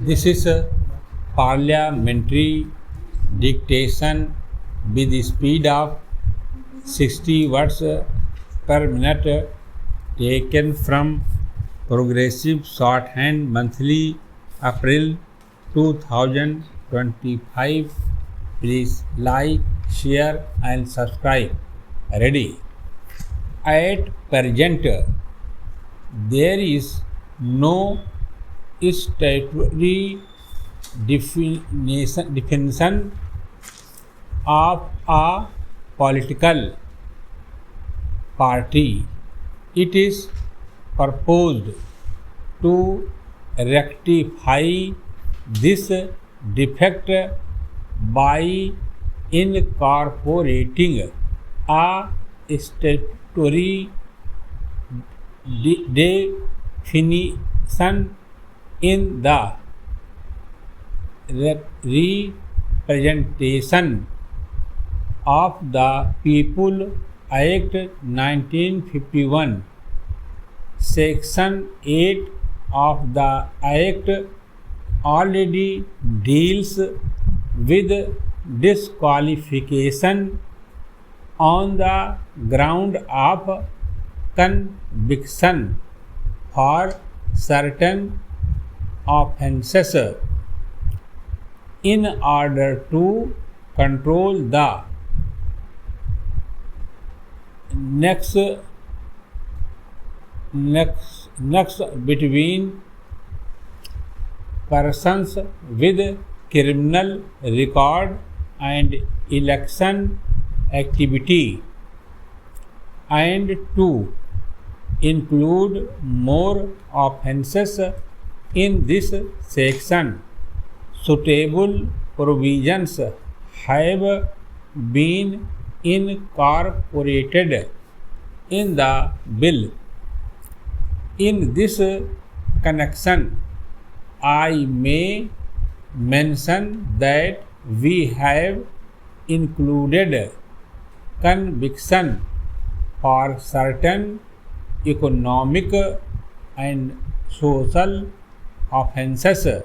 This is a parliamentary dictation with the speed of 60 words per minute taken from Progressive Shorthand Monthly, April 2025. Please like, share and subscribe. Ready? At present, there is no statutory definition of a political party. It is proposed to rectify this defect by incorporating a statutory definition in the Representation of the People Act 1951. Section 8 of the Act already deals with disqualification on the ground of conviction for certain offences. In order to control the nexus between persons with criminal record and election activity, and to include more offences in this section, suitable provisions have been incorporated in the bill. In this connection, I may mention that we have included conviction for certain economic and social offences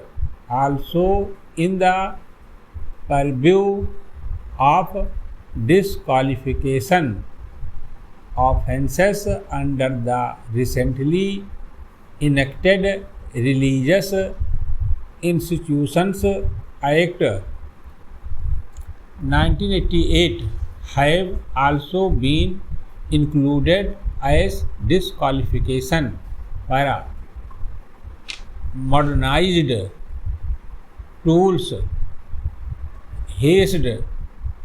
also in the purview of disqualification. Offences under the recently enacted Religious Institutions Act 1988 have also been included as disqualification. Para modernized tools based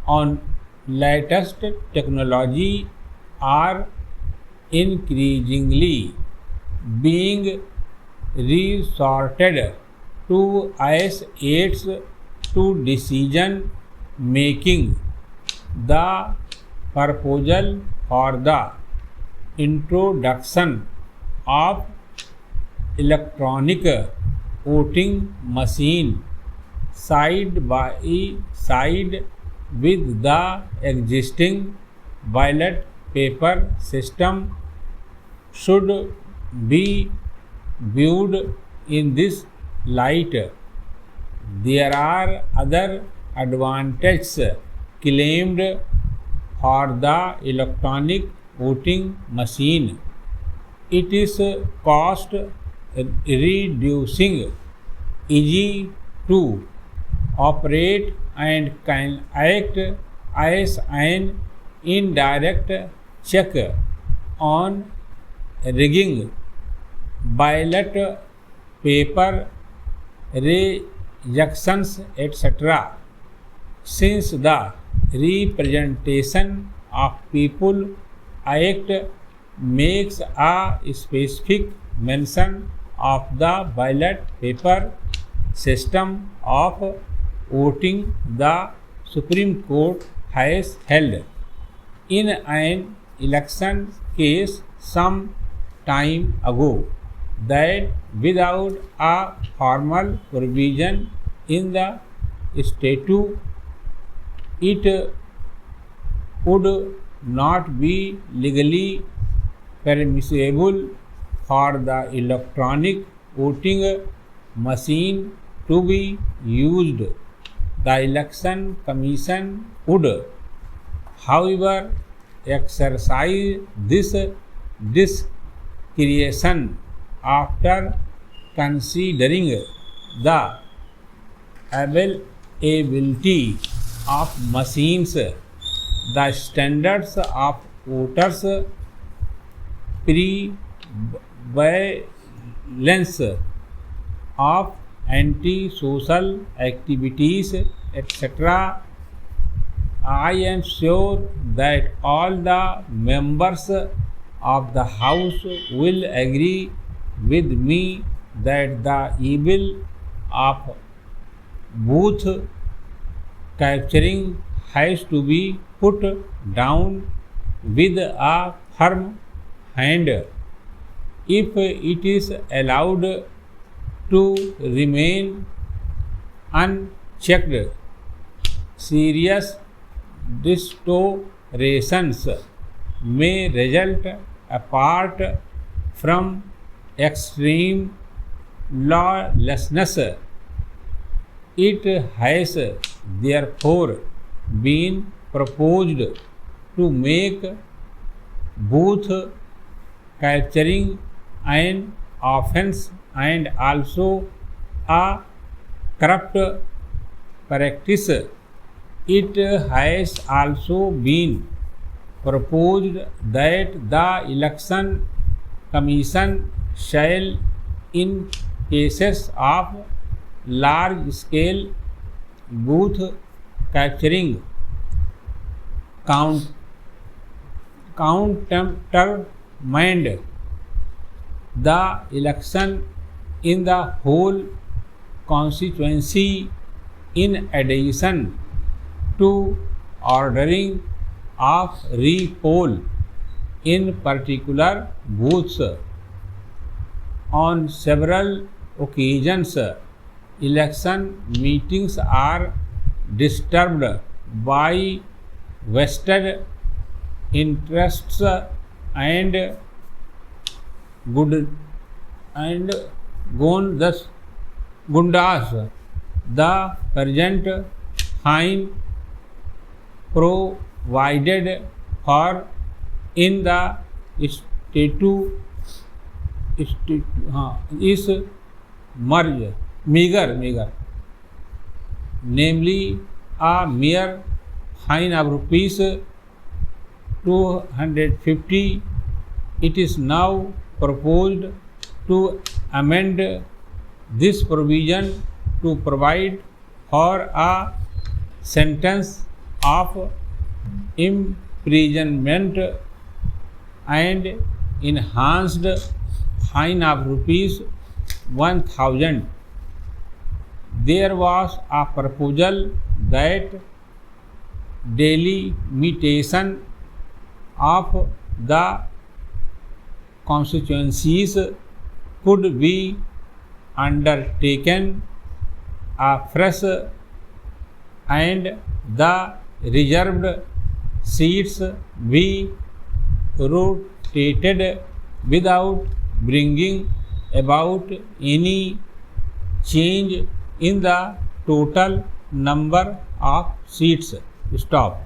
on latest technology are increasingly being resorted to as aids to decision making. The proposal for the introduction of electronic voting machine side by side with the existing ballot paper system should be viewed in this light. There are other advantages claimed for the electronic voting machine. It is cost reducing, easy to operate, and can act as an indirect check on rigging ballot paper rejections, etc. Since the Representation of People Act makes a specific mention of the ballot paper system of voting, the Supreme Court has held in an election case some time ago that without a formal provision in the statute, it would not be legally permissible for the electronic voting machine to be used, the Election Commission would, however, exercise this discretion after considering the availability of machines, the standards of voters' prevalence of anti-social activities, etc. I am sure that all the members of the House will agree with me that the evil of booth capturing has to be put down with a firm hand. If it is allowed to remain unchecked, serious distortions may result apart from extreme lawlessness. It has therefore been proposed to make booth capturing an offense and also a corrupt practice. It has also been proposed that the Election Commission shall, in cases of large-scale booth capturing, countermand the election in the whole constituency, in addition to ordering of re-poll in particular booths. On several occasions, election meetings are disturbed by vested interests and gundas. The present fine provided for in the statute is meager, namely a mere fine of rupees 250. It is now proposed to amend this provision to provide for a sentence of imprisonment and enhanced fine of rupees 1000. There was a proposal that delimitation of the constituencies could be undertaken afresh and the reserved seats be rotated without bringing about any change in the total number of seats. Stop.